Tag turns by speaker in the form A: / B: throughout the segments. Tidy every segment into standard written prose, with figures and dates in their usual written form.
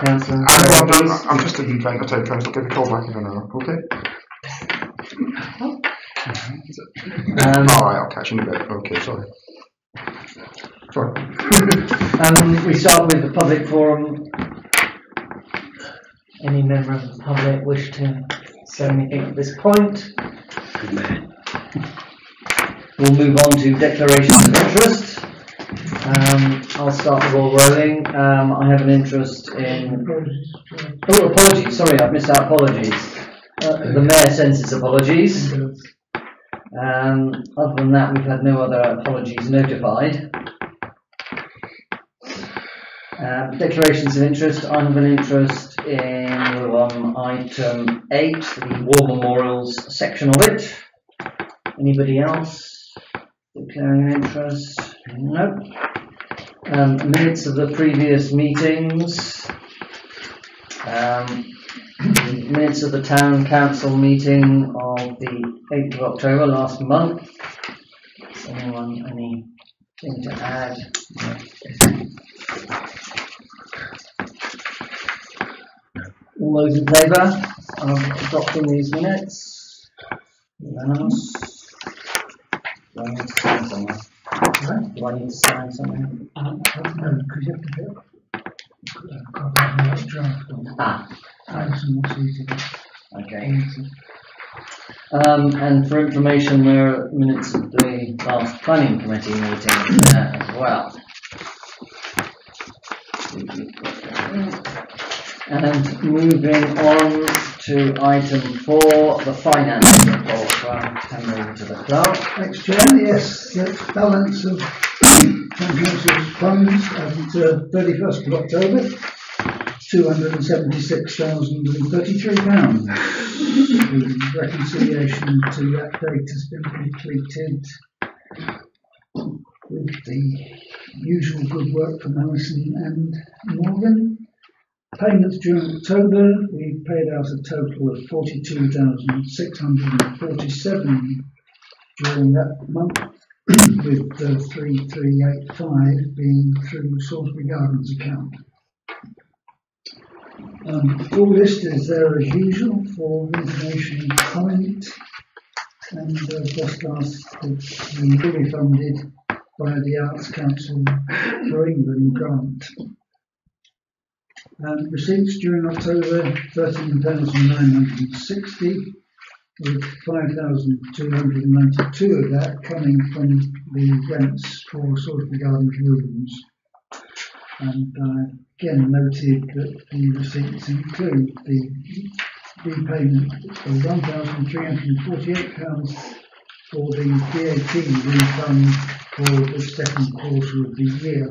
A: Councillor.
B: I'm just in entertained, Councillor. Give a call back in an hour, okay? Alright, I'll catch you in a bit. Okay, sorry.
A: We start with the public forum. Any member of the public wish to say anything at this point? We'll move on to declarations of interest. I'll start the ball rolling. I have an interest in... Oh, apologies. Sorry, I've missed out. Apologies. The Mayor sends his apologies. Other than that, we've had no other apologies notified. Declarations of interest. I have an interest in item 8, the War Memorials section of it. Anybody else declaring an interest? No. Minutes of the previous meetings. Minutes of the Town Council meeting of the 8th of October last month. Does anyone anything to add? All those in favour of adopting these minutes? Unanimous. Do I need to sign somewhere? Do I need to sign something?
C: No, because you have to do it. Draft on.
A: Okay. And for information, there are minutes of the last planning committee meeting as well. And moving on to item 4, the finance report. I'll hand over to the clerk.
C: Thanks, Chair. Yes, the balance of Town Council's funds at 31st of October, £276,033. The reconciliation to that date has been completed with the usual good work from Alison and Morgan. Payments during October, we paid out a total of 42,647 during that month, with 3,385 being through Salisbury Gardens account. Full list is there as usual for information and comment, and just asked that we be fully funded by the Arts Council for England grant. Receipts during October, 13,960, with 5,292 of that coming from the rents for Salisbury Gardens rooms. And again noted that the receipts include the repayment of £1,348 for the VAT refund for the second quarter of the year.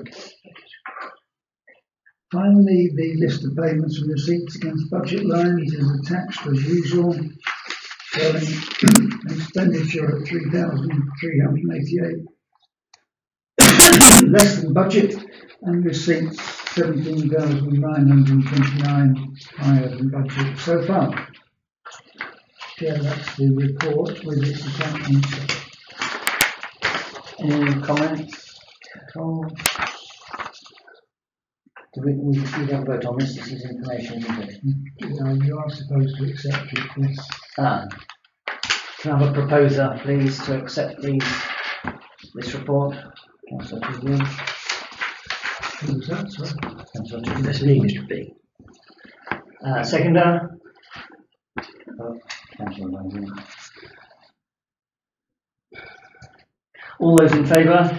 C: Finally, the list of payments and receipts against budget lines is attached as usual, showing expenditure of 3,388 less than budget, and receipts 17,929 higher than budget so far. Yeah, that's the report with its attachments.
A: Any comments? We don't vote on this. This is information, isn't it?
C: You are supposed to accept it, yes.
A: Can I have a proposer, please, to accept this report? Councillor Tisdale.
C: Who was that, sir?
A: Councillor Tisdale, Mr. B. Seconder? Councillor Tisdale. All those in favour?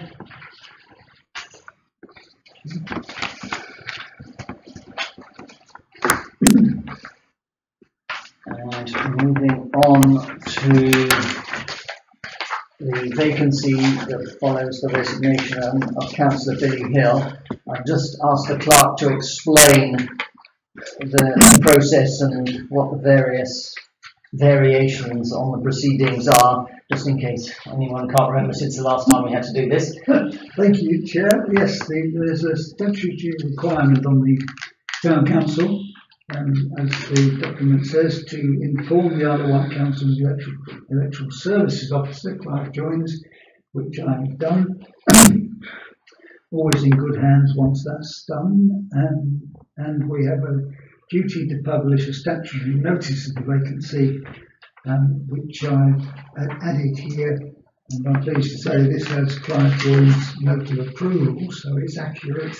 A: And moving on to the vacancy that follows the resignation of Councillor Billy Hill, I've just asked the clerk to explain the process and what the various variations on the proceedings are, just in case anyone can't remember since the last time we had to do this.
C: Thank you, Chair. Yes, there's a statutory requirement on the Town Council, as the document says, to inform the Isle of Wight Council's electoral services officer, Clive Joins, which I've done. Always in good hands once that's done. and we have a duty to publish a statutory notice of the vacancy, which I've added here, and I'm pleased to say this has Clive Boyne's note of approval, so it's accurate,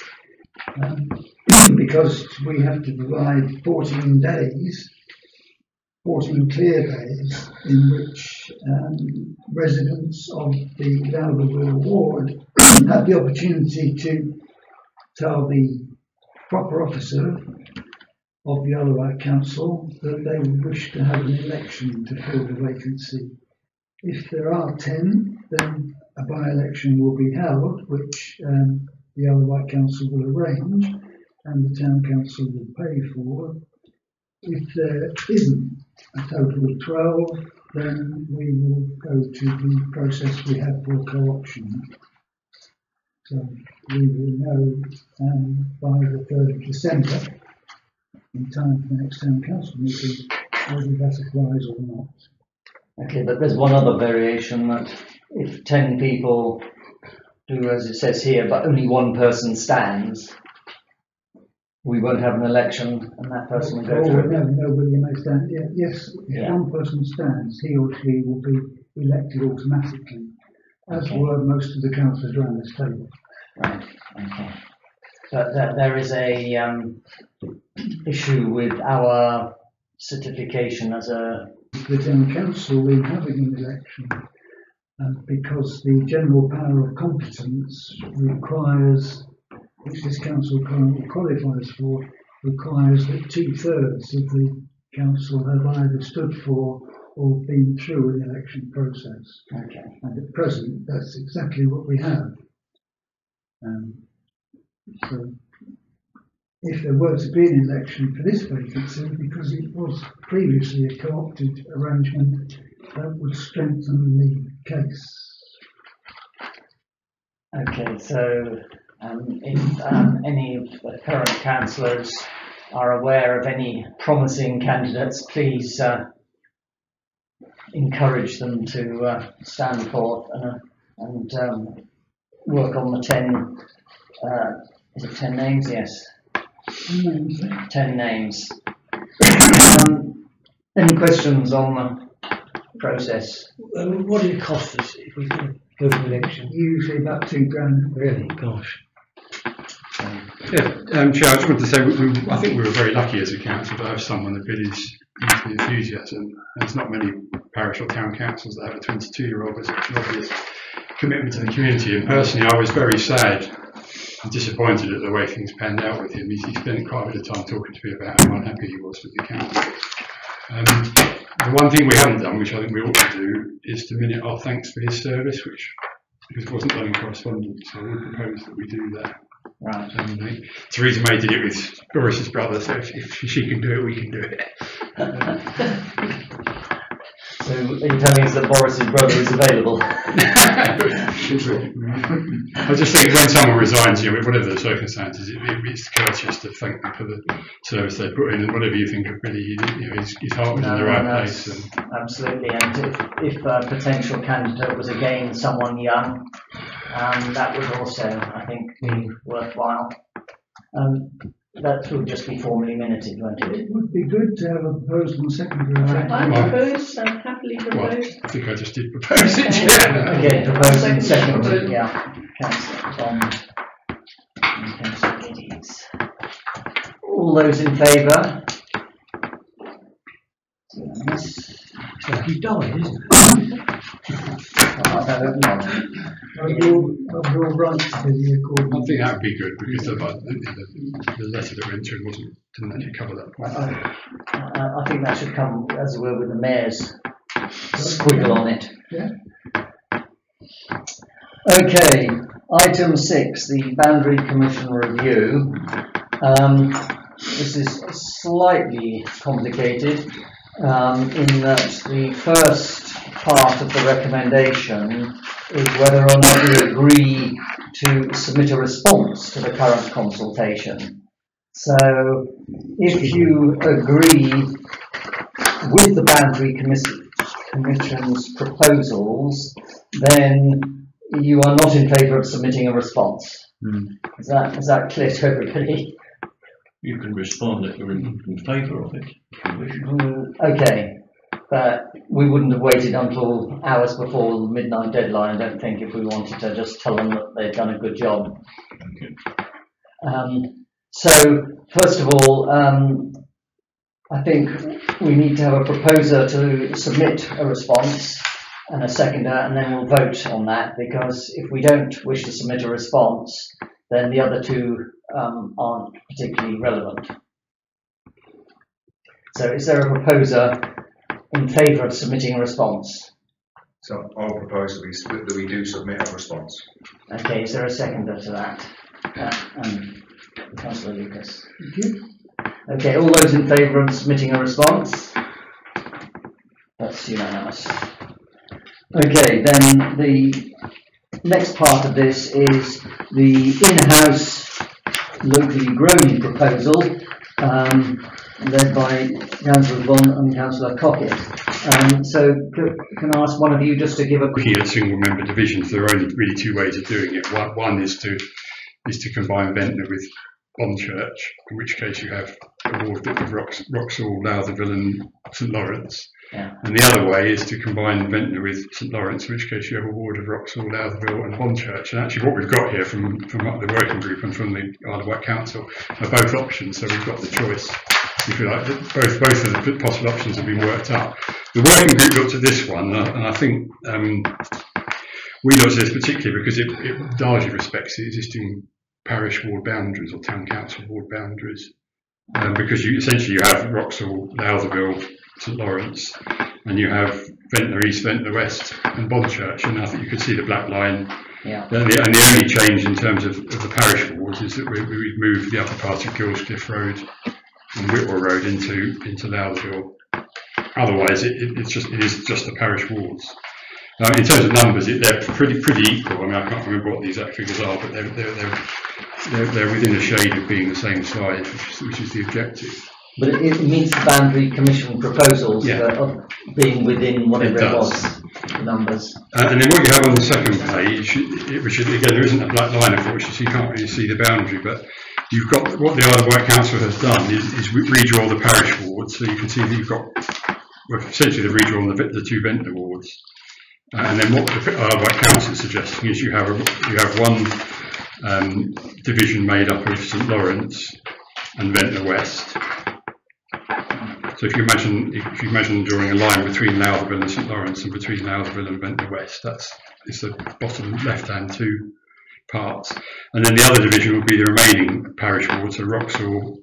C: because we have to provide 14 days, 14 clear days, in which residents of the Valderville ward have the opportunity to tell the proper officer of the Isle of Wight Council that they would wish to have an election to fill the vacancy. If there are 10, then a by-election will be held, which the Isle of Wight Council will arrange and the Town Council will pay for. If there isn't a total of 12, then we will go to the process we have for co-option. So we will know by the 3rd of December, in time for the next Town Council meeting, whether that applies or not.
A: Okay, but there's one other variation, that if 10 people do as it says here, but only one person stands, we won't have an election and that person will go through.
C: No, nobody may stand. Yeah, yes, if one person stands, he or she will be elected automatically, as were most of the councillors around this table.
A: Right, okay. But there is a issue with our certification as a...
C: The Town Council in having an election, because the general power of competence requires, which this council currently qualifies for, requires that 2/3 of the council have either stood for or been through an election process.
A: Okay.
C: And at present, that's exactly what we have. So, if there were to be an election for this vacancy, because it was previously a co-opted arrangement, that would strengthen the case.
A: Okay, so if any of the current councillors are aware of any promising candidates, please encourage them to stand forth and work on the 10, is it 10 names? Yes. 10 names. Any questions on the process?
D: What do it cost us if we go to election?
C: Usually about £2,000.
D: Really? Gosh.
E: Yeah, Chair, I just wanted to say I think we were very lucky as a council to have someone that really is into enthusiasm. There's not many parish or town councils that have a 22-year-old with such an obvious commitment to the community. And personally, I was very sad and disappointed at the way things panned out with him. He spent quite a bit of time talking to me about how unhappy he was with the council. The one thing we haven't done, which I think we ought to do, is to minute our thanks for his service, because it wasn't done in correspondence. So I would propose that we do that.
A: Right.
E: Theresa May did it with Boris's brother, so if she can do it, we can do it.
A: So are you telling us that Boris's brother is available?
E: I just think when someone resigns, whatever the circumstances, it's courteous to thank them for the service they put in, and whatever you think of really, his heart was in the right place. And
A: absolutely, and if a potential candidate was again someone young, that would also, I think, be worthwhile. That will just be formally minuted, won't it?
C: It would be good to have a proposal and secondary.
F: I propose, happily propose.
E: I think I just did propose it. Yeah.
A: Again, proposed and seconded, yeah. Councillor Bond and Councillor Geddes. All those in favour? Yes.
D: It's like he died, isn't it?
A: I hope not.
C: Of your right to be according.
E: I think that would be good, because the letter that went to him didn't actually cover that point.
A: I think that should come, as it were, with the mayor's squiggle on it.
C: Yeah.
A: Okay, item 6, the Boundary Commission review. This is slightly complicated in that the first part of the recommendation is whether or not we agree to submit a response to the current consultation. So if you agree with the Boundary Commission's proposals, then you are not in favour of submitting a response. Is that clear to everybody?
G: You can respond if you're in favour of it, if you wish.
A: Okay, but we wouldn't have waited until hours before the midnight deadline, I don't think, if we wanted to just tell them that they've done a good job. So, first of all, I think we need to have a proposer to submit a response and a seconder, and then we'll vote on that, because if we don't wish to submit a response, then the other two aren't particularly relevant. So is there a proposer in favour of submitting a response?
H: So I'll propose that we do submit a response.
A: Okay, is there a seconder to that? Councillor Lucas.
C: Thank you.
A: Okay, all those in favour of submitting a response? That's unanimous. Okay, then the next part of this is the in-house locally grown proposal, led by Councillor Bond and Councillor Cockett. So can I ask one of you just to give a...
E: Looking at single member divisions, there are only really two ways of doing it. One is to combine Ventnor with Bonchurch, in which case you have a ward of Wroxall, Lowtherville and St Lawrence.
A: Yeah.
E: And the other way is to combine Ventnor with St Lawrence, in which case you have a ward of Wroxall, Lowtherville and Bonchurch. And actually what we've got here from the working group and from the Isle of Wight Council are both options, so we've got the choice. If you like, both of the possible options have been worked out. The working group looked at this one, and I think we looked at this particularly because it largely respects the existing parish ward boundaries or town council ward boundaries, because you have Wroxall, Lowtherville, St Lawrence, and you have Ventnor East, Ventnor West, and Bonchurch, and I think you can see the black line.
A: Yeah.
E: And the only change in terms of the parish wards is that we've moved the upper part of Gillscliff Road and Whitwell Road into Lowtherville. Otherwise, it is just the parish wards. In terms of numbers, they're pretty equal. I mean, I can't remember what the exact figures are, but they're within a shade of being the same size, which is the objective.
A: But it meets the boundary commission proposals of being within whatever it was, the numbers.
E: And then what you have on the second page, which again there isn't a black line unfortunately, so you can't really see the boundary, but you've got what the Isle of Wight Council has done is redraw the parish wards, so you can see that you've got essentially they've redrawn the two Ventnor wards. And then what the Isle of Wight Council is suggesting is you have one division made up of St Lawrence and Ventnor West. So if you imagine drawing a line between Lowtherville and St Lawrence and between Lowtherville and Ventnor West, it's the bottom left-hand two parts. And then the other division will be the remaining parish wards, so Wroxall,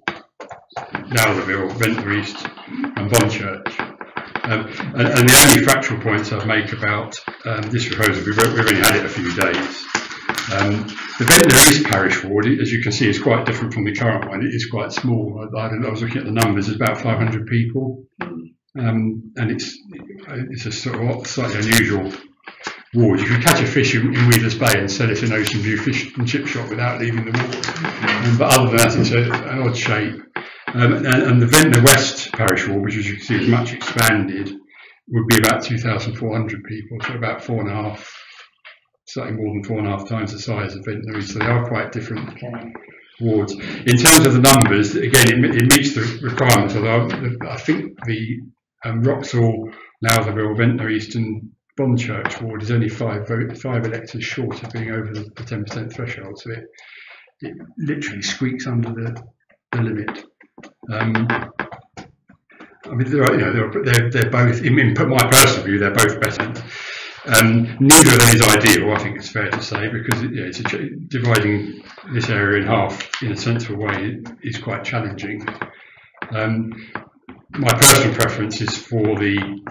E: Lowtherville, Ventnor East and Bonchurch. And the only factual points I'd make about this proposal, we've only had it a few days. The Ventnor East parish ward, as you can see, is quite different from the current one. It is quite small. I was looking at the numbers. It's about 500 people, and it's a sort of slightly unusual ward. You could catch a fish in Weathers Bay and sell it in Ocean View Fish and Chip Shop without leaving the ward. But other than that, it's an odd shape. And the Ventnor West parish ward, which as you can see is much expanded, would be about 2,400 people, so about slightly more than 4.5 times the size of Ventnor East, so they are quite different wards. In terms of the numbers, again, it meets the requirements, although I think the Wroxall, Lowtherville, Ventnor East and Bonchurch ward is only five electors short of being over the 10% threshold, so it literally squeaks under the limit. I mean, they're both, in my personal view, they're both better. Neither of them is ideal, I think it's fair to say, because dividing this area in half in a sensible way is quite challenging. My personal preference is for the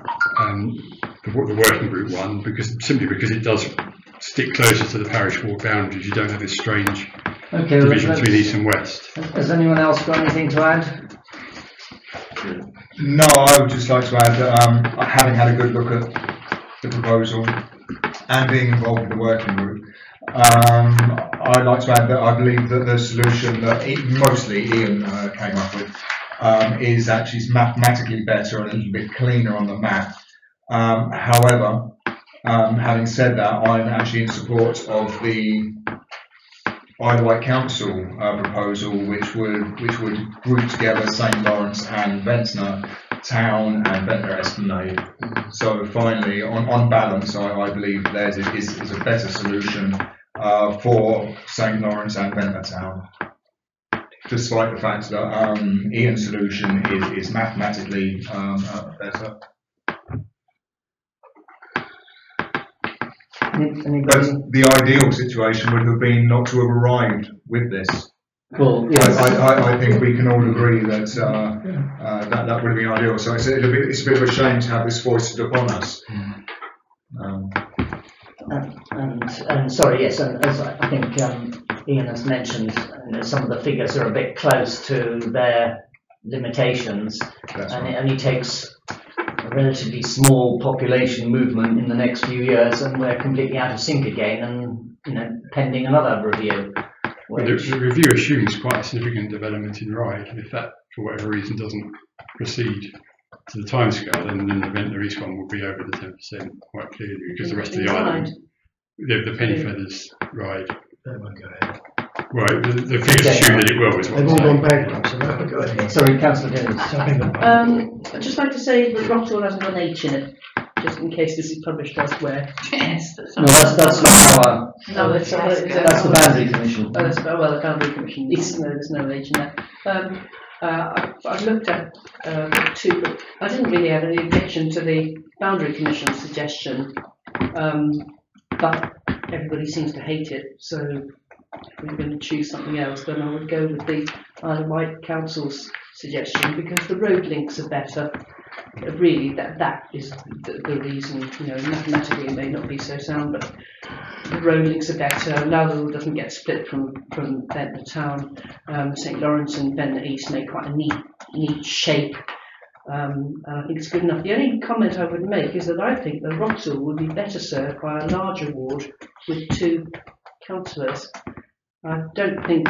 E: working group one, simply because it does stick closer to the parish ward boundaries. You don't have this strange division between east and west.
A: Has anyone else got anything to add?
H: No, I would just like to add that having had a good look at the proposal and being involved with the working group, I'd like to add that I believe that the solution that mostly Ian came up with is actually mathematically better and a little bit cleaner on the map. However, having said that, I'm actually in support of the Isle of Wight Council proposal, which would group together St Lawrence and Ventnor Town and Ventnor Esplanade. So finally, on balance, I believe theirs is a better solution for St Lawrence and Ventnor Town, despite the fact that Ian's solution is mathematically better. But the ideal situation would have been not to have arrived with this.
A: Well, yes.
H: I think we can all agree that that would have been ideal. So it's a bit of a shame to have this foisted upon us.
A: And sorry, yes, and as I think Ian has mentioned, some of the figures are a bit close to their limitations, and it only takes a relatively small population movement in the next few years, and we're completely out of sync again, and pending another review.
E: Well, the review assumes quite a significant development in Ryde, and if that, for whatever reason, doesn't proceed to the timescale, then the Ventnor East one will be over the 10% quite clearly, because the rest of the island, the Pennyfeathers Ryde. Right, the figures assume that it will, is what
D: They've
E: I'm
D: all
E: saying.
D: gone bankrupt, so that'll go ahead.
A: Sorry, Councillor Dennis.
F: I'd just like to say that Wroxall has an H in it, just in case this is published elsewhere. Yes.
A: No, that's not our.
F: No, that's
A: That's the Boundary Commission.
F: Oh, the Boundary Commission. There's no H in there. I've looked at two, but I didn't really have any objection to the Boundary Commission suggestion, but everybody seems to hate it, so if we're going to choose something else, then I would go with the Isle of Wight Council's suggestion, because the road links are better. Really, that is the reason. Mathematically it may not be so sound, but the road links are better. Louthall doesn't get split from Ventnor Town. St Lawrence and Ventnor East make quite a neat shape, and I think it's good enough. The only comment I would make is that I think that Wroxall would be better served by a larger ward with 2 councillors. I don't think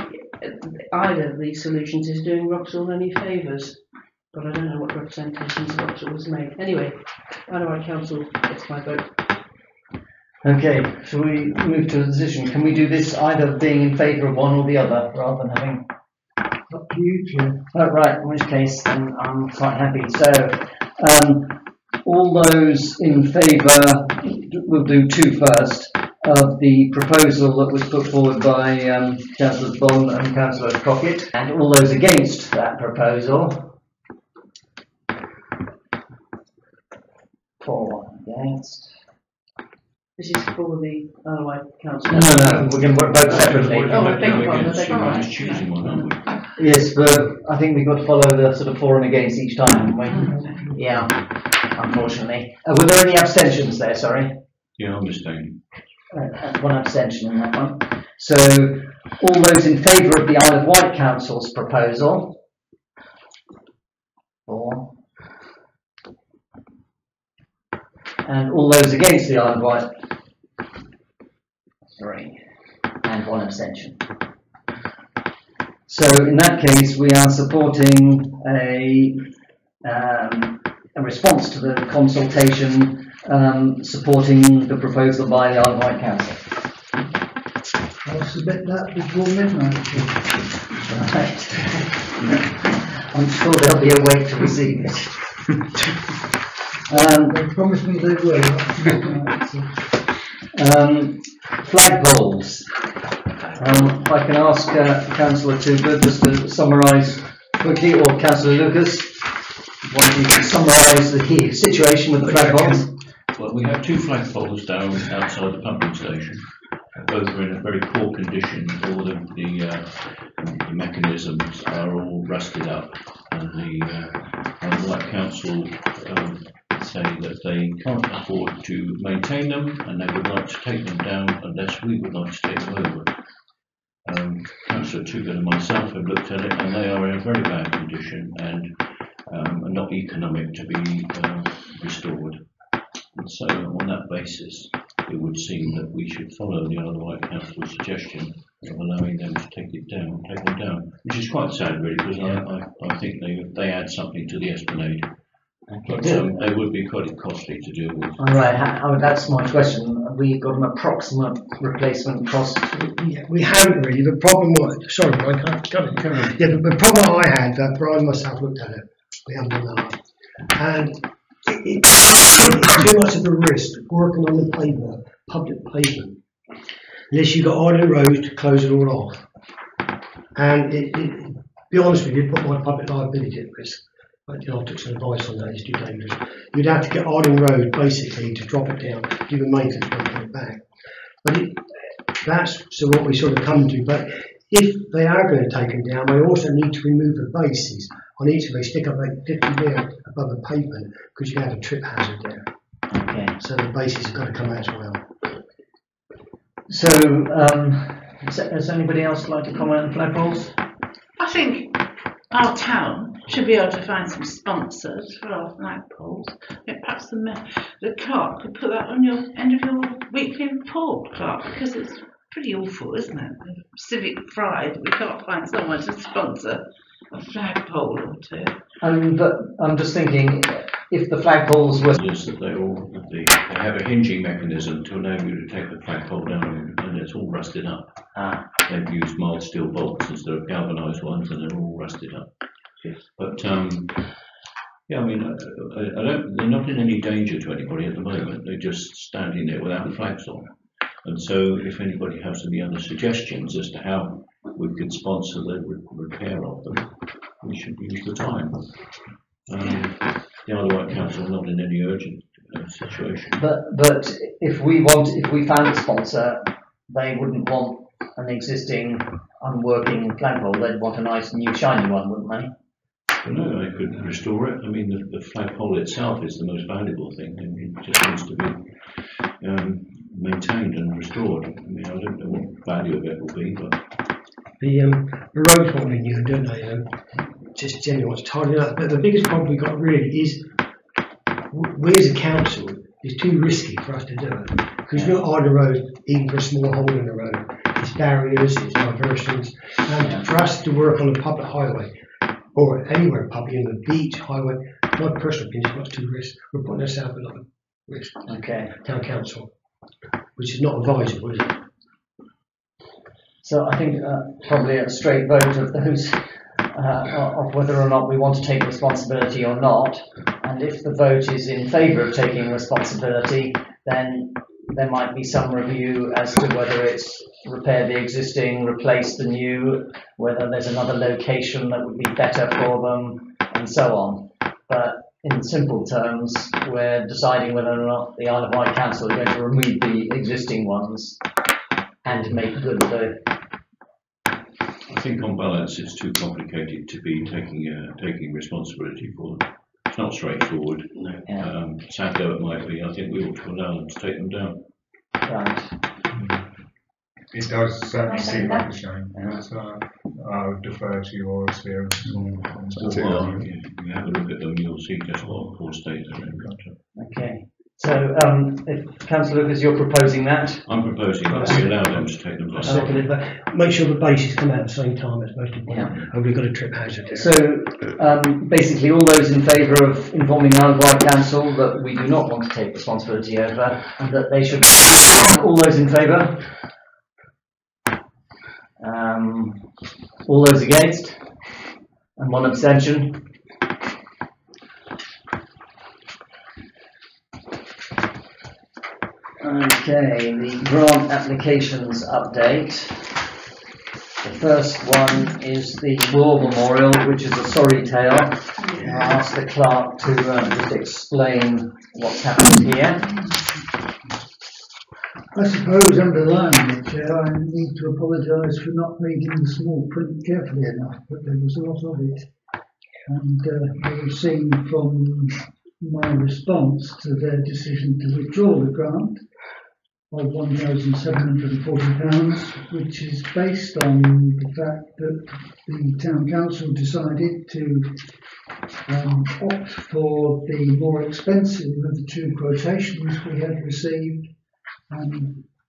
F: either of these solutions is doing Wroxall any favours, but I don't know what representations Wroxall has made. Anyway, Isle of Wight Council gets my vote.
A: Okay, shall we move to a decision? Can we do this either being in favour of one or the other, rather than having...
C: Up to you, Chair.
A: Oh, right, in which case then I'm quite happy. So, all those in favour, we'll do 2 first, of the proposal that was put forward by Councillors Bond and Councillor Crockett, and all those against that proposal. 4 against.
F: This is for the Isle of Wight Council.
A: No, we're going to vote separately.
F: Oh, I beg your pardon, I beg your
G: We're
F: pardon.
G: just choosing one, aren't we?
A: Yes, but I think we've got to follow the sort of for and against each time, haven't we? Yeah, unfortunately. Were there any abstentions there, sorry?
G: Yeah, I'm abstaining.
A: 1 abstention in that one. So, all those in favour of the Isle of Wight Council's proposal? 4. And all those against the Isle of Wight? 3. And 1 abstention. So, in that case, we are supporting a response to the consultation, supporting the proposal by the Isle of Wight Council.
C: I'll submit that before midnight.
A: Right. I'm sure they'll be awake to receive it.
C: They promised me they will.
A: Flagpoles. If I can ask Councillor Tudor just to summarise quickly, or Councillor Lucas, why don't you summarise the situation with the flagpoles?
G: Well, we have 2 flagpoles down outside the pumping station. Both are in a very poor condition. All of the mechanisms are all rusted up, and the Wight Council say that they can't afford to maintain them, and they would like to take them down unless we would like to take them over. Councillor Tudor and myself have looked at it, and they are in a very bad condition and are not economic to be restored. And so, on that basis, it would seem that we should follow the Isle of Wight Council's suggestion of allowing them to take them down, which is quite sad, really, because I think they add something to the Esplanade, But they would be quite costly to deal with.
A: All right, that's my question. Have we got an approximate replacement cost?
D: We haven't really. The problem was, sorry, I can't. Yeah, the problem I had, Brian myself looked at it. We haven't done that, and it's too much of a risk working on the pavement, public pavement, unless you've got ordinary roads to close it all off. And be honest with you, put my public liability at risk. I took some advice on that, it's too dangerous. You'd have to get Arding Road basically to drop it down, do the maintenance and put it back. But that's what we sort of come to. But if they are going to take them down, they also need to remove the bases on each of them. They stick up like 50 there above the pavement because you have a trip hazard there.
A: Okay.
D: So the bases have got to come out as well.
A: So, does anybody else like to comment on flagpoles?
I: I think our town should be able to find some sponsors for our flagpoles. Perhaps the clerk could put that on your end of your weekly report, Clark, because it's pretty awful, isn't it? The civic pride. We can't find someone to sponsor a flagpole or two.
A: But I'm just thinking, if the flagpoles were...
G: Is that they have a hinging mechanism to allow you to take the flagpole down, and it's all rusted up. They've used mild steel bolts instead of galvanised ones, and they're all rusted up. But yeah, I mean, they're not in any danger to anybody at the moment. They're just standing there without flags on. And so, if anybody has any other suggestions as to how we could sponsor the repair of them, we should use the time. The Isle of Wight Council are not in any urgent situation.
A: But if we found a sponsor, they wouldn't want an existing unworking flagpole. They'd want a nice new shiny one, wouldn't they?
G: Well, no, they could restore it. I mean, the flagpole itself is the most valuable thing. I mean, it just needs to be maintained and restored. I mean, I don't know what the value of it will be, but
D: the roads want renewed, don't they? Just generally what's tidying up. But the biggest problem we've got really is we as a council is too risky for us to do it. Because you're not on the road, even for a small hole in the road. It's barriers, it's diversions. And for us to work on a public highway, or anywhere public, in the beach, highway, my personal opinion is much too risky. We're putting ourselves a lot of risk.
A: Okay.
D: Town council, which is not advisable, is it?
A: So I think probably a straight vote of those of whether or not we want to take responsibility or not. And if the vote is in favour of taking responsibility, then there might be some review as to whether it's repair the existing, replace the new, whether there's another location that would be better for them, and so on. But in simple terms, we're deciding whether or not the Isle of Wight Council are going to remove the existing ones and make good the...
G: I think on balance it's too complicated to be taking responsibility for them. It's not straightforward.
A: Yeah.
G: Sad though it might be, I think we ought to allow them to take them down.
A: Right.
H: It does certainly seem like a shame. So I'll defer to your experience.
G: You have a look at them, you'll see just what poor state they're in.
A: Okay. So, if Councillor Lucas, you're proposing that?
G: I'm proposing that we allow them to take them down.
D: Seconded, but make sure the bases come out at the same time. It's most important.
A: Yeah.
D: And we've got a trip hazard there.
A: So, basically, all those in favour of informing the Isle of Wight Council that we do not want to take responsibility over, and that they should. All those in favour? All those against? And one abstention. Okay, the grant applications update. The first one is the War Memorial, which is a sorry tale. I'll ask the clerk to just explain what's happened here.
C: I suppose underlying it, Chair, I need to apologise for not reading the small print carefully enough, but there was a lot of it. And you have seen from my response to their decision to withdraw the grant of £1,740, which is based on the fact that the Town Council decided to opt for the more expensive of the two quotations we had received.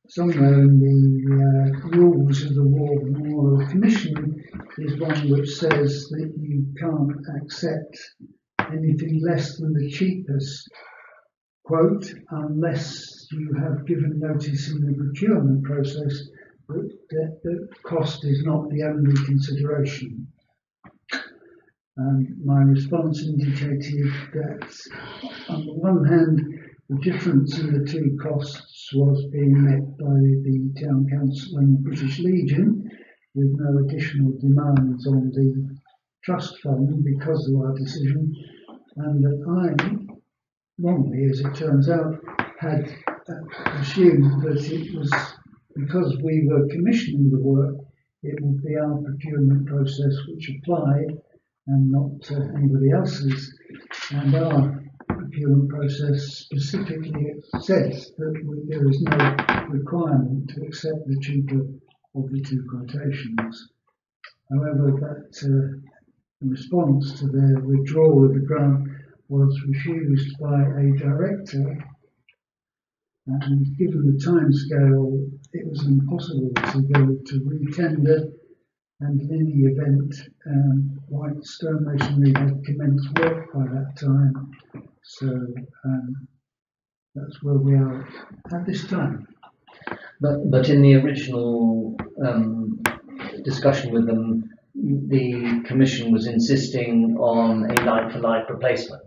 C: Somewhere in the rules of the War Memorial Commission is one which says that you can't accept a anything less than the cheapest quote unless you have given notice in the procurement process that the cost is not the only consideration. My response indicated that on the one hand, the difference in the two costs was being met by the Town Council and the British Legion with no additional demands on the trust fund because of our decision, and that I, wrongly as it turns out, had assumed that it was because we were commissioning the work, it would be our procurement process which applied and not anybody else's. And our procurement process specifically says that there is no requirement to accept the cheaper of the two quotations. However, that response to their withdrawal of the grant was refused by a director, and given the timescale, it was impossible to go to re-tender, and in any event, White Stonemasonry had commenced work by that time, so that's where we are at this time.
A: But in the original discussion with them, the Commission was insisting on a like-for-like replacement.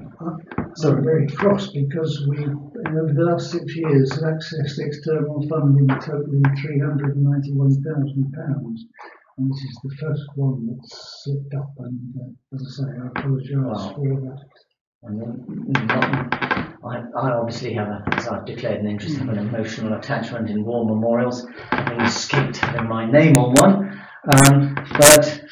C: So I'm very cross because we, over the last 6 years, have accessed external funding totaling £391,000, and this is the first one that's slipped up. And as I say, I apologise for that.
A: I obviously have, as I've declared an interest, have an emotional attachment in war memorials, having escaped having my name on one. But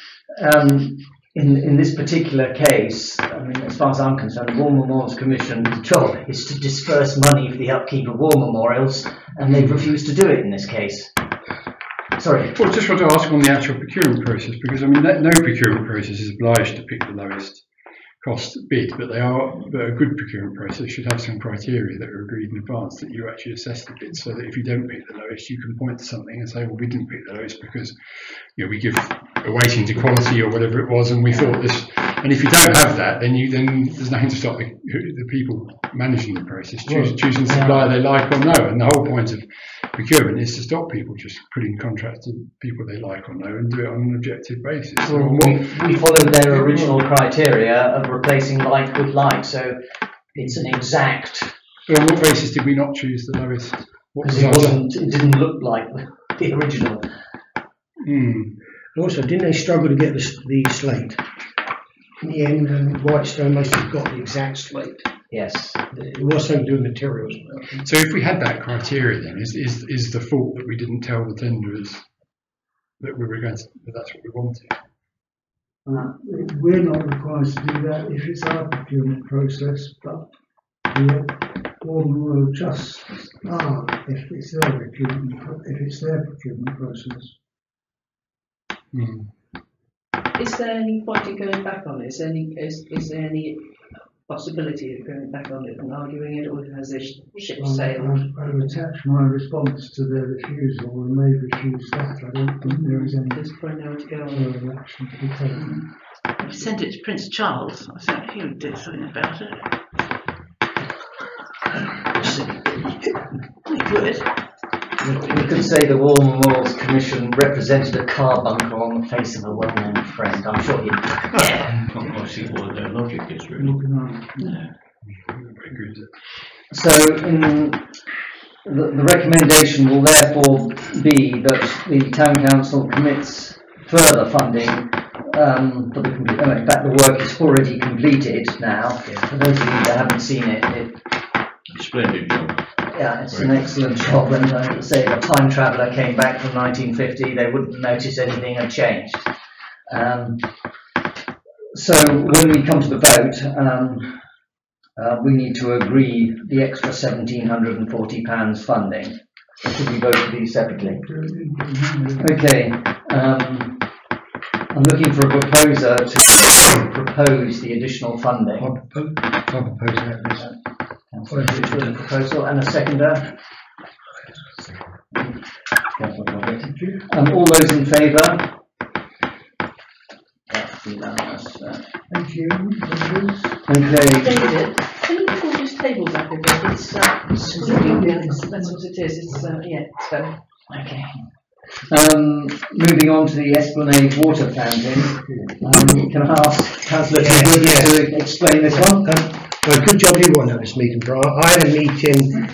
A: in this particular case, I mean, as far as I'm concerned, the War Memorials Commission's job is to disperse money for the upkeep of war memorials, and they've refused to do it in this case. Sorry.
E: Well, just want to ask on the actual procurement process, because I mean, no procurement process is obliged to pick the lowest cost bid, but a good procurement process should have some criteria that are agreed in advance that you actually assess the bid, so that if you don't pick the lowest, you can point to something and say, well, we didn't pick the lowest because we give a weighting to quality or whatever it was, and we thought this. And if you don't have that, then there's nothing to stop the people managing the process choosing the supplier they like or no. And the whole point of procurement is to stop people just putting contracts to people they like or no and do it on an objective basis.
A: Well, we followed their original criteria of replacing like with like, so it's an exact.
E: But on what basis did we not choose the lowest?
A: Because it didn't look like the original.
D: Also, didn't they struggle to get the slate? In the end, White Stonemasons got the exact slate.
A: Yes.
D: It was something to do with materials.
E: So if we had that criteria, then is the fault that we didn't tell the tenderers that we were going to, that that's what we wanted?
C: We're not required to do that if it's our procurement process, but the War Memorial Trusts are if it's their procurement process.
F: Is there any point in going back on it? Is there any possibility of going back on it and arguing it, or has this ship sailed?
C: I've attached my response to their refusal, and they've refused that. I don't think there is any
F: nowhere to go
C: further action to be taken.
I: If you sent it to Prince Charles, I think he would do something about it. He would.
A: We could say the War Memorials Commission represented a car bunker on the face of a well-known friend. I'm sure he'd.
G: I can't quite see what their logic is really.
A: So, the recommendation will therefore be that the Town Council commits further funding for the. In fact, the work is already completed now. For those of you that haven't seen it.
G: Splendid job.
A: Yeah, it's an excellent job, and I would say if a time traveller came back from 1950, they wouldn't notice anything had changed. So when we come to the vote, we need to agree the extra £1,740 funding. Or should we vote for these separately? Okay. I'm looking for a proposer to propose the additional funding.
D: I'll propose that.
A: Proposal and a seconder. All those in favour? That's unanimous.
C: Thank you.
A: Okay.
F: David, can you pull these tables up a bit? It's that's what it is. It's it's better.
A: Okay. Moving on to the Esplanade water fountain. Can I ask Councillor to explain this one?
D: Well, good job you weren't at this meeting, Brian. I had a meeting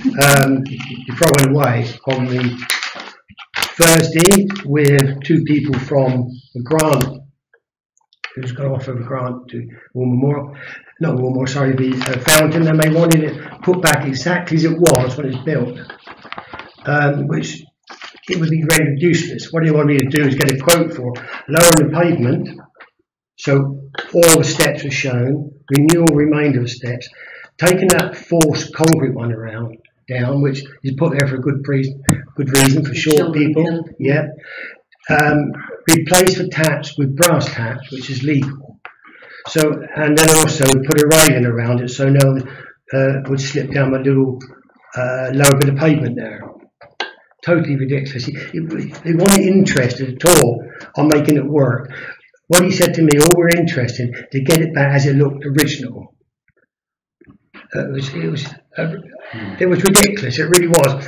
D: before I went away on the Thursday with two people from the grant, who's going to offer a grant to War Memorial, not War Memorial, sorry, the fountain, and they wanted it put back exactly as it was when it was built, which it would be rendered useless. What they want me to do is get a quote for lowering the pavement, so all the steps are shown, renew all remainder of the steps, taking that forced concrete one down, which is put there for a good reason for short people. Yeah. Replace the taps with brass taps, which is legal. So, and then also put a railing around it so no one would slip down a little lower bit of pavement there. Totally ridiculous. They weren't interested at all on making it work. What he said to me, all we're interested in to get it back as it looked original. It was ridiculous. It really was.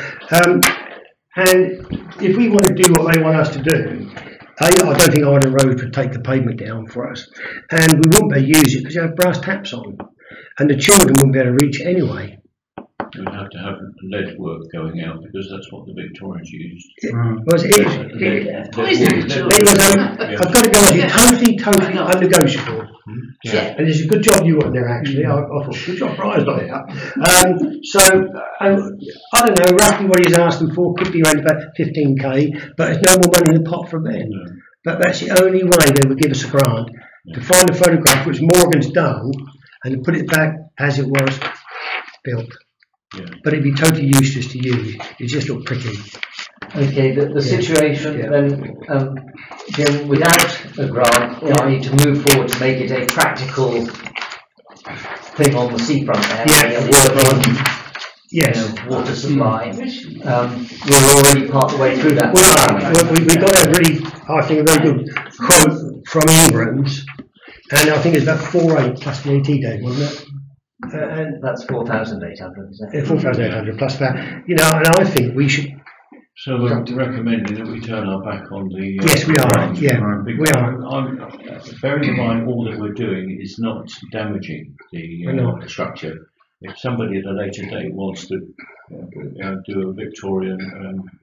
D: And if we want to do what they want us to do, I don't think Arden Road would take the pavement down for us, and we wouldn't be able to use it because you have brass taps on, and the children wouldn't be able to reach it anyway.
G: We'd have to have lead work going out because that's what the Victorians used.
D: I've got to be honest, totally unnegotiable.
G: Yeah.
D: And it's a good job you weren't there actually. I thought, good job Brian's not here. So I don't know, roughly what he's asking for could be around about 15k, but there's no more money in the pot from then.
G: No.
D: But that's the only way they would give us a grant to find a photograph which Morgan's done and to put it back as it was built.
G: Yeah.
D: But it'd be totally useless to use. It just looked pretty.
A: Okay, the situation then, Jim, without a grant, I need to move forward to make it a practical thing on the seafront there.
D: Yes.
A: Water supply. We're already part of the way through that.
D: We got a really, I think, a very good quote from Ingrams, and I think it's about 4.8 plus VAT day, wasn't it?
A: And that's 4,800, isn't it?
D: 4,800 plus that. You know, and I think we should.
G: So we're recommending that we turn our back on the.
D: Yes, we are. Yeah, we are.
G: Bearing in mind all that we're doing is not damaging the structure. If somebody at a later date wants to do a Victorian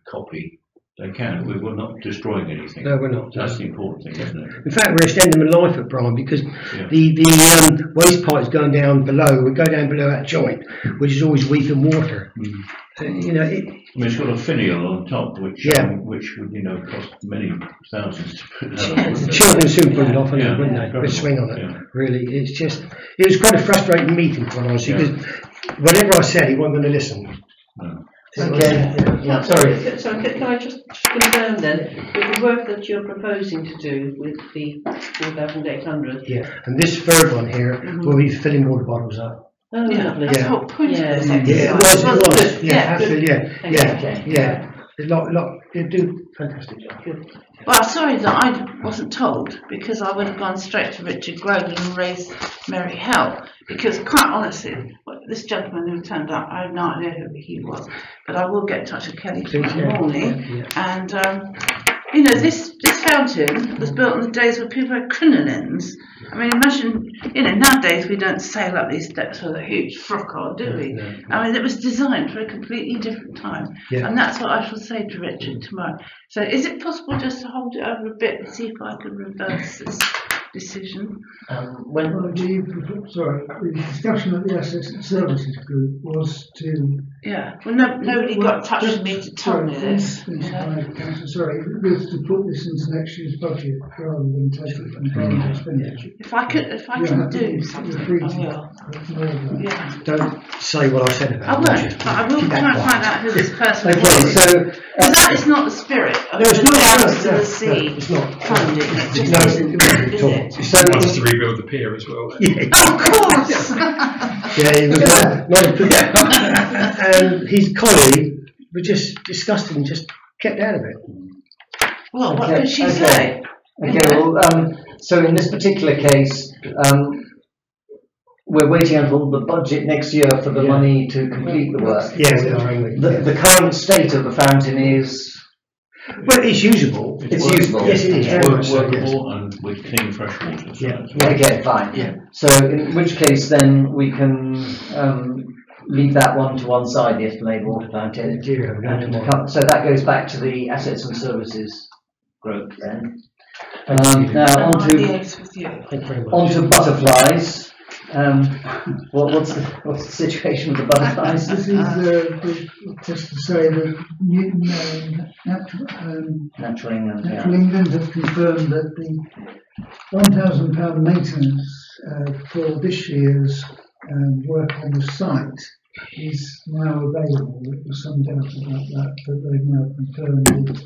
G: copy, they can. We're not destroying anything.
D: No, we're not.
G: That's the important thing, isn't it?
D: In fact, we're extending the life of Brian because the waste pipe is going down below. We go down below that joint, which is always weak in water. You know,
G: it's got a finial on top, which would cost many thousands to put down.
D: Children soon put it off, wouldn't they? Put a swing on it. Yeah. Really, it was quite a frustrating meeting, quite honestly, because whatever I said, he wasn't going to listen.
G: No.
A: Okay. Yeah. Sorry.
F: So can I just confirm then, with the work that you're proposing to do with the 4,800?
D: Yeah, and this third one here will be filling water bottles up.
F: Oh, lovely.
I: That's the whole point of this exercise.
D: Yeah, it was. Yeah, absolutely.
F: Okay.
D: Yeah. They do a fantastic job.
F: Good.
I: Well, sorry that I wasn't told, because I would have gone straight to Richard Grogan and raised Mary Hell. Because quite honestly, this gentleman who turned up, I have no idea who he was, but I will get in touch with Kelly tomorrow morning. And this fountain was built in the days when people had crinolines. I mean, imagine, nowadays we don't sail up these steps with a huge frock on, do we?
D: No.
I: I mean, it was designed for a completely different time.
D: Yeah.
I: And that's what I shall say to Richard tomorrow. So is it possible just to hold it over a bit and see if I can reverse this decision?
C: The discussion at the Assets and Services Group was to.
I: Yeah, well, nobody got in touch with me to tell me this.
C: Sorry, was to put this into next year's budget rather than take it from current expenditure.
I: If I can do something, I will. Yeah.
D: Don't say what I said about
I: I won't, but I will try and find out who this person
A: Okay,
I: was.
A: so
I: Because that is not the spirit of
D: it's
I: the
D: not.
I: Downs to the
D: No,
I: Sea
D: it's not.
I: funding. It just
D: No,
I: isn't, is it?
E: He wants us to rebuild the pier as well.
I: Of course!
D: Yeah, he was and his colleague was just disgusted and just kept out of it.
I: Well, what did she say?
A: Okay, well, so in this particular case, we're waiting until the budget next year for the money to complete the work.
D: Yeah, we are, aren't we?
A: The current state of the fountain is
D: Well, it's usable.
A: it's usable.
D: Yes, it is.
G: It's
D: Very much so, yes.
G: workable and with clean fresh water. So
D: Yeah.
G: it's
A: Okay, fine.
D: Yeah.
A: So in which case then we can leave that one to one side, the Esplanade water fountain. So that goes back to the assets and services group then. Now
I: And
A: on
I: I
A: to
I: liaise with you.
D: Thank you very much.
A: onto butterflies. What's the situation with the butterflies?
C: This is just to say that Newton,
A: Natural England, yeah.
C: Natural England have confirmed that the £1,000 maintenance for this year's work on the site is now available. There was some doubt about that, but they've now confirmed it.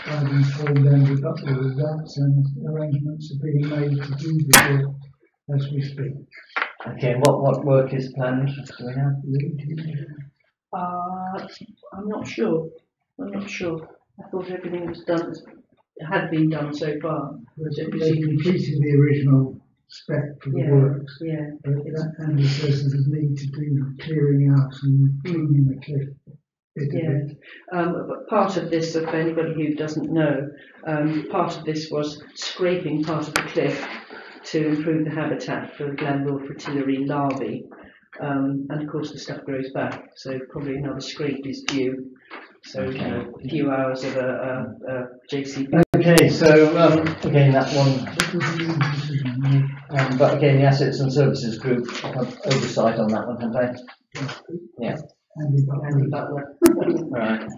C: I've informed Andrew Butler of that, and arrangements are being made to do the work as we speak.
A: Okay, what work is planned? Do we have?
F: I'm not sure. I thought everything was done, had been done so far.
C: They completed the original spec for the works,
F: Yeah.
C: but Andy says there's a need to do clearing out and cleaning the cliff bit
F: Yeah.
C: of it.
F: But part of this, for anybody who doesn't know, part of this was scraping part of the cliff to improve the habitat for Glanville fritillary larvae. And of course the stuff grows back, so probably another scrape is due. So a few hours of a JCB.
A: Okay, so again that one, but again the assets and services group have oversight on that one, have they? Yeah.
C: Andy
F: Butler.
A: Right.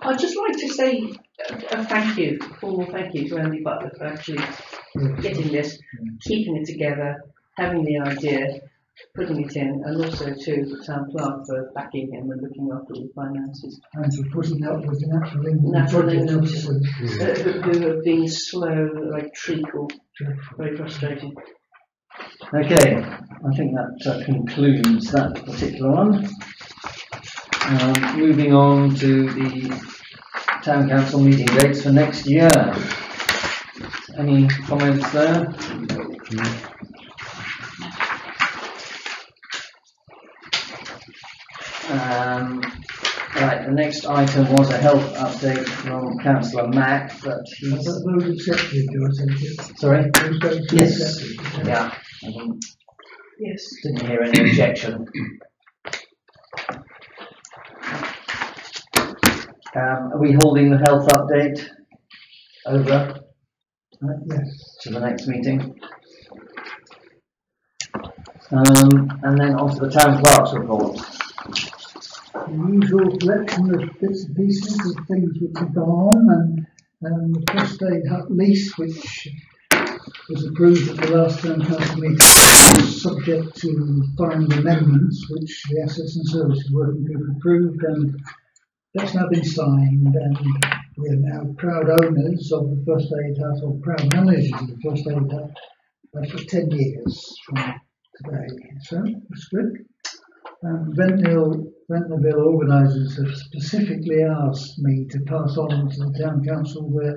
F: I'd just like to say a thank you, a formal thank you to Andy Butler for actually getting this, keeping it together, having the idea, putting it in, and also to the town clerk for backing him and looking after all the finances.
C: and for putting up with the Natural England
F: Natural
C: project
F: England.
C: officers.
F: Who have been slow like treacle, very frustrating.
A: Okay, I think that concludes that particular one. Moving on to the town council meeting dates for next year. Any comments there? Right, the next item was a health update from Councillor Mack, but he's...
C: Those accepted, do I take it?
A: Sorry?
C: Those votes
A: Yes.
C: accepted.
A: Yeah.
F: Yes.
A: Didn't hear any objection. Are we holding the health update over
C: Yes.
A: to the next meeting? And then on to the town clerk's report.
C: The usual collection of bits and pieces of things which have gone on, and the first aid hut lease, which was approved at the last town council meeting, was subject to final amendments, which the Assets and Services Working Group approved, and that's now been signed, and we are now proud owners of the first aid hut, or proud managers of the first aid hut, for 10 years from today. So that's good. Ventnor organisers have specifically asked me to pass on to the town council their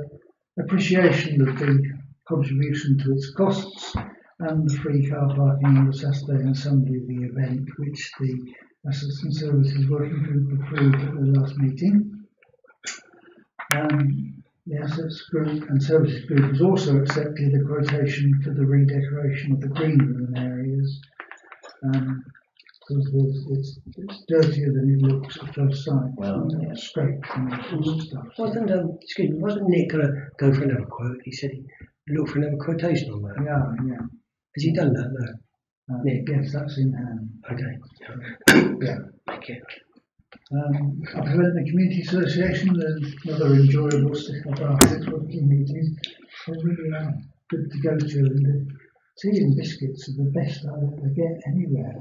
C: appreciation of the contribution to its costs and the free car parking on the Saturday and Sunday of the event, which the Assets and Services Working Group approved at the last meeting. The Assets Group and Services Group has also accepted a quotation for the redecoration of the green room areas. Because it's dirtier than it looks at first sight.
A: Well, yeah.
C: Scraped and all sorts of stuff.
D: Wasn't Nick going to go for another quote? He said he'd look for another quotation on that.
C: Yeah.
D: Has he done that? No.
C: Yes, that's in hand.
D: Okay.
C: Yeah.
D: Thank you.
C: I prevent the Community Association, another enjoyable stick-up architects working meeting. They really are good to go to, and the tea and biscuits are the best I ever get anywhere.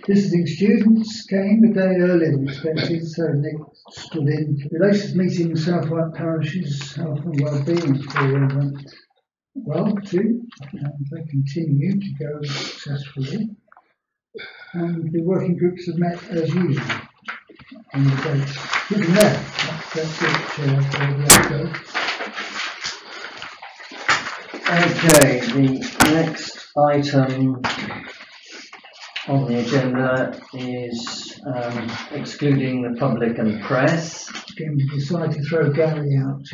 C: Visiting students came a day earlier than expected, so Nick stood in. The latest meeting in South White Parish's Health and Wellbeing Forum went well too, and they continue to go successfully. And the working groups have met as usual on the dates. Given that, that's it, Chair, for the
A: Okay, the next item on the agenda is excluding the public and press.
C: Again, we decided to throw Gary out.